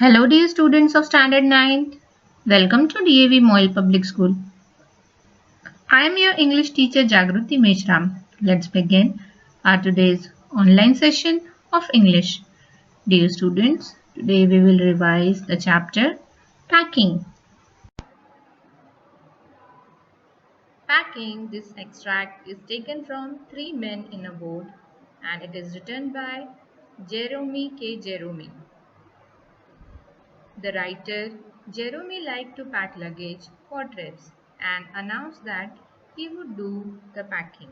Hello, dear students of Standard 9th. Welcome to DAV Moyle Public School. I am your English teacher Jagruti Meshram. Let's begin our today's online session of English. Dear students, today we will revise the chapter Packing. Packing, this extract is taken from Three Men in a Boat and it is written by Jeremy K. Jerome. The writer, Jerome, liked to pack luggage for trips and announced that he would do the packing.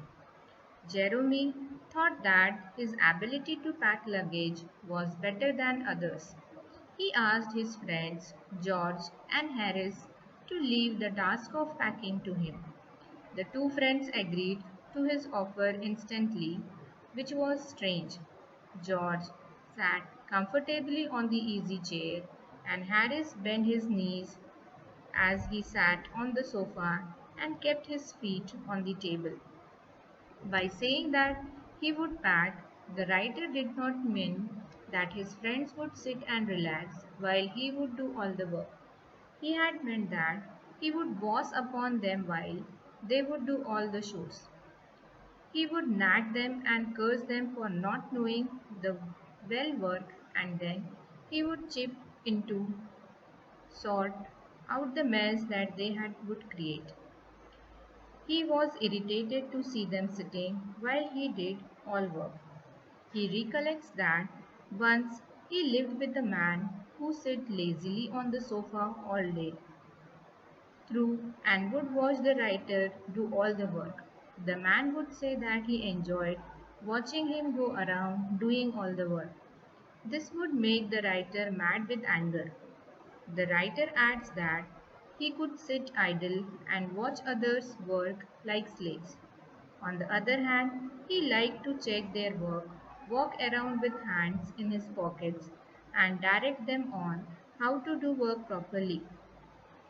Jerome thought that his ability to pack luggage was better than others. He asked his friends George and Harris to leave the task of packing to him. The two friends agreed to his offer instantly, which was strange. George sat comfortably on the easy chair, and Harris bent his knees as he sat on the sofa and kept his feet on the table. By saying that he would pack, the writer did not mean that his friends would sit and relax while he would do all the work. He had meant that he would boss upon them while they would do all the chores. He would nag them and curse them for not knowing the well work, and then he would chip in to sort out the mess that they would create. He was irritated to see them sitting while he did all work. He recollects that once he lived with a man who sat lazily on the sofa all day through and would watch the writer do all the work. The man would say that he enjoyed watching him go around doing all the work. This would make the writer mad with anger. The writer adds that he could sit idle and watch others work like slaves. On the other hand, he liked to check their work, walk around with hands in his pockets, and direct them on how to do work properly.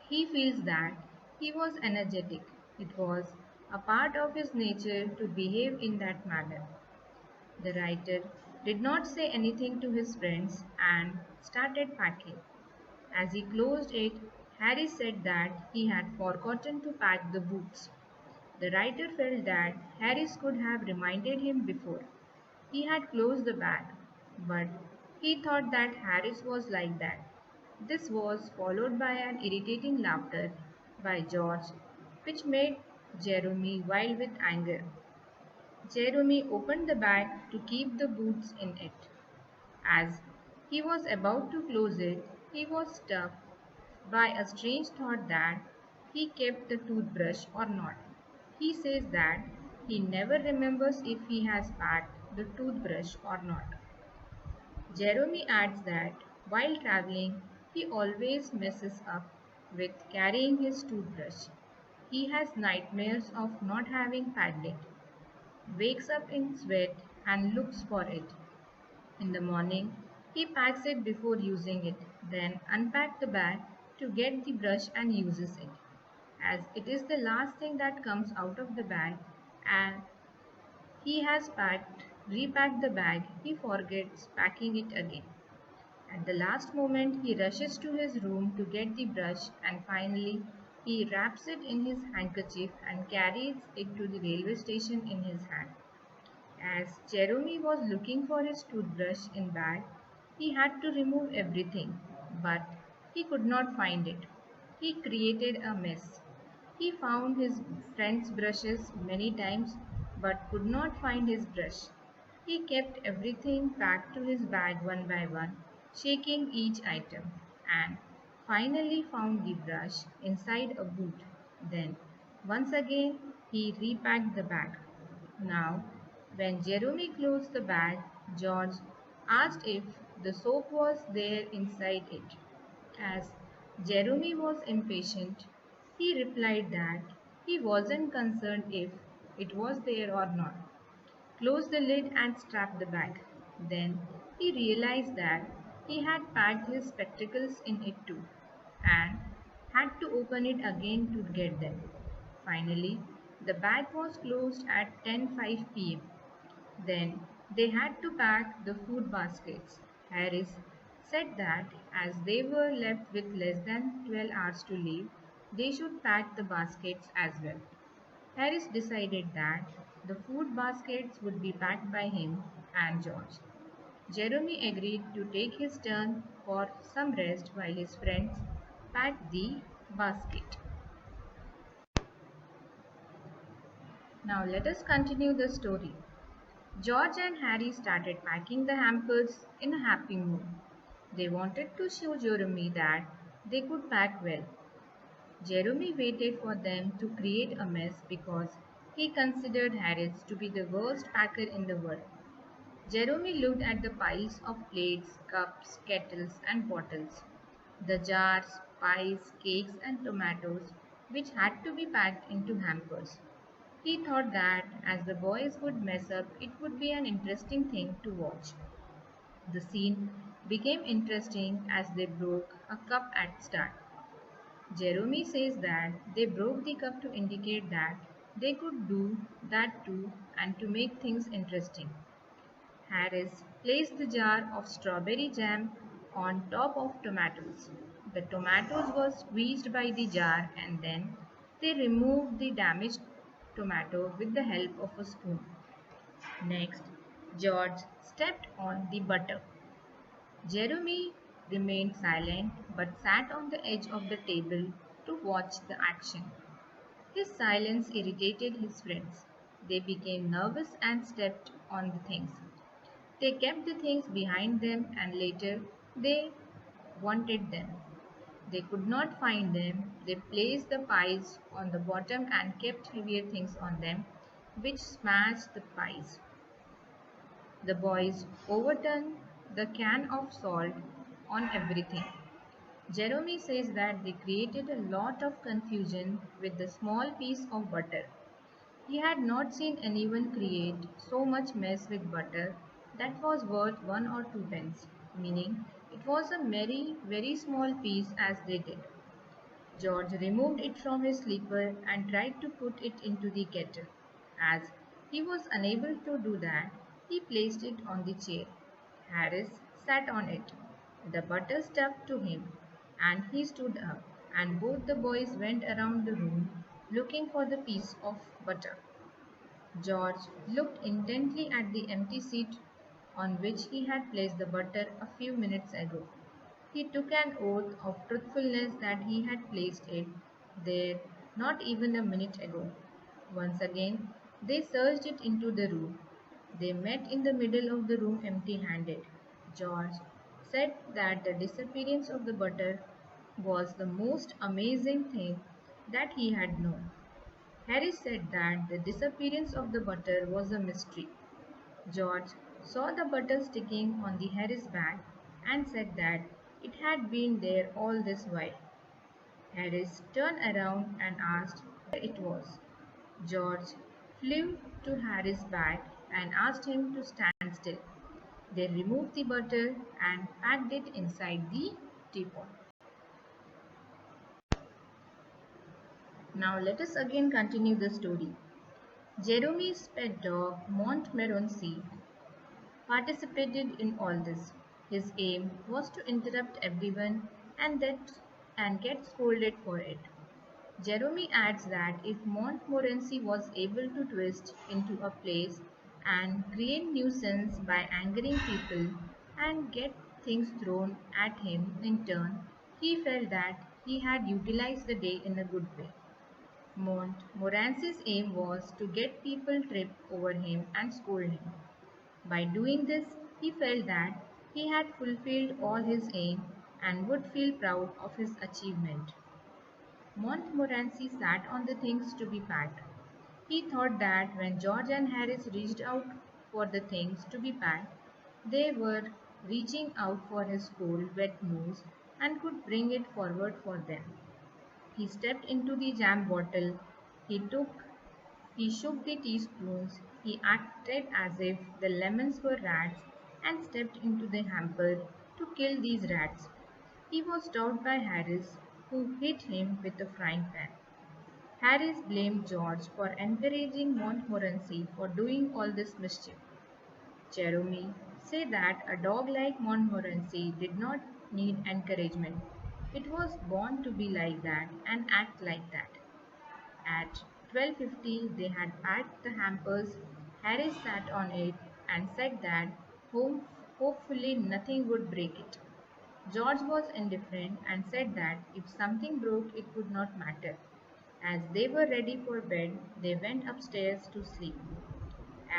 He feels that he was energetic. It was a part of his nature to behave in that manner. The writer did not say anything to his friends and started packing. As he closed it, Harry said that he had forgotten to pack the boots. The writer felt that Harris could have reminded him before. He had closed the bag, but he thought that Harris was like that. This was followed by an irritating laughter by George, which made Jeremy wild with anger. Jeremy opened the bag to keep the boots in it. As he was about to close it, he was struck by a strange thought that he kept the toothbrush or not. He says that he never remembers if he has packed the toothbrush or not. Jeremy adds that while traveling, he always messes up with carrying his toothbrush. He has nightmares of not having packed it, wakes up in sweat and looks for it. In the morning, he packs it before using it, then unpacks the bag to get the brush and uses it. As it is the last thing that comes out of the bag and he has repacked the bag, he forgets packing it again. At the last moment, he rushes to his room to get the brush and finally he wraps it in his handkerchief and carries it to the railway station in his hand. As Jeremy was looking for his toothbrush in bag, he had to remove everything, but he could not find it. He created a mess. He found his friend's brushes many times, but could not find his brush. He kept everything packed to his bag one by one, shaking each item, and finally found the brush inside a boot. Then, once again, he repacked the bag. Now, when Jeremy closed the bag, George asked if the soap was there inside it. As Jeremy was impatient, he replied that he wasn't concerned if it was there or not. Closed the lid and strapped the bag. Then he realized that he had packed his spectacles in it too and had to open it again to get them. Finally, the bag was closed at 10:05 p.m. Then they had to pack the food baskets. Harris said that as they were left with less than 12 hours to leave, they should pack the baskets as well. Harris decided that the food baskets would be packed by him and George. Jeremy agreed to take his turn for some rest while his friends packed the basket. Now let us continue the story. George and Harry started packing the hampers in a happy mood. They wanted to show Jeremy that they could pack well. Jeremy waited for them to create a mess because he considered Harris to be the worst packer in the world. Jeremy looked at the piles of plates, cups, kettles, and bottles, the jars, pies, cakes, and tomatoes, which had to be packed into hampers. He thought that as the boys would mess up, it would be an interesting thing to watch. The scene became interesting as they broke a cup at start. Jeremy says that they broke the cup to indicate that they could do that too and to make things interesting. Harris placed the jar of strawberry jam on top of tomatoes. The tomatoes were squeezed by the jar and then they removed the damaged tomato with the help of a spoon. Next, George stepped on the butter. Jeremy remained silent but sat on the edge of the table to watch the action. His silence irritated his friends. They became nervous and stepped on the things. They kept the things behind them and later they wanted them. They could not find them. They placed the pies on the bottom and kept heavier things on them, which smashed the pies. The boys overturned the can of salt on everything. Jeremy says that they created a lot of confusion with the small piece of butter. He had not seen anyone create so much mess with butter that was worth 1 or 2 pence, meaning it was a very small piece as they did. George removed it from his slipper and tried to put it into the kettle. As he was unable to do that, he placed it on the chair. Harris sat on it. The butter stuck to him, and he stood up, and both the boys went around the room looking for the piece of butter. George looked intently at the empty seat on which he had placed the butter a few minutes ago. He took an oath of truthfulness that he had placed it there not even a minute ago. Once again, they searched it into the room. They met in the middle of the room empty handed. George said that the disappearance of the butter was the most amazing thing that he had known. Harry said that the disappearance of the butter was a mystery. George saw the butter sticking on the Harris bag and said that it had been there all this while. Harris turned around and asked where it was. George flew to Harris' bag and asked him to stand still. They removed the butter and packed it inside the teapot. Now let us again continue the story. Jeremy's pet dog Montmorency participated in all this. His aim was to interrupt everyone and get scolded for it. Jeremy adds that if Montmorency was able to twist into a place and create nuisance by angering people and get things thrown at him in turn, he felt that he had utilized the day in a good way. Montmorency's aim was to get people trip over him and scold him. By doing this, he felt that he had fulfilled all his aim and would feel proud of his achievement. Montmorency sat on the things to be packed. He thought that when George and Harris reached out for the things to be packed, they were reaching out for his cold, wet nose and could bring it forward for them. He stepped into the jam bottle. He took he shook the teaspoons. He acted as if the lemons were rats and stepped into the hamper to kill these rats. He was stopped by Harris, who hit him with a frying pan. Harris blamed George for encouraging Montmorency for doing all this mischief. Jeremy say that a dog like Montmorency did not need encouragement. It was born to be like that and act like that. At 12:50 they had packed the hampers. Harris sat on it and said that hopefully nothing would break it. George was indifferent and said that if something broke it would not matter. As they were ready for bed, they went upstairs to sleep.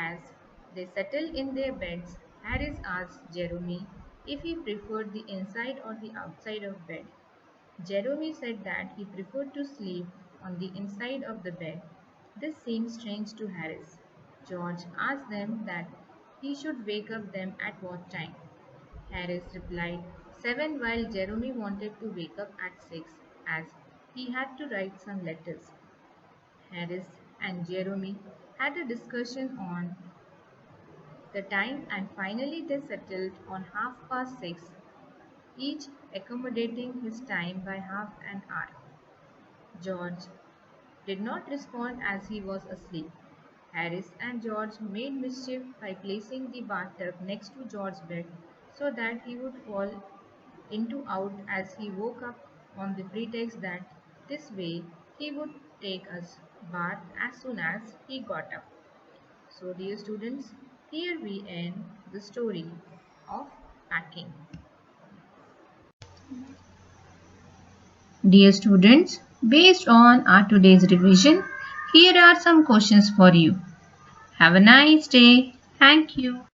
As they settled in their beds, Harris asked Jeremy if he preferred the inside or the outside of bed. Jeremy said that he preferred to sleep on the inside of the bed. This seemed strange to Harris. George asked them that he should wake up them at what time. Harris replied 7 while Jeremy wanted to wake up at 6 as he had to write some letters. Harris and Jeremy had a discussion on the time and finally they settled on 6:30, each accommodating his time by half an hour. George did not respond as he was asleep. Harris and George made mischief by placing the bathtub next to George's bed so that he would fall into out as he woke up on the pretext that this way he would take a bath as soon as he got up. So dear students, here we end the story of packing. Dear students, based on our today's revision, here are some questions for you. Have a nice day. Thank you.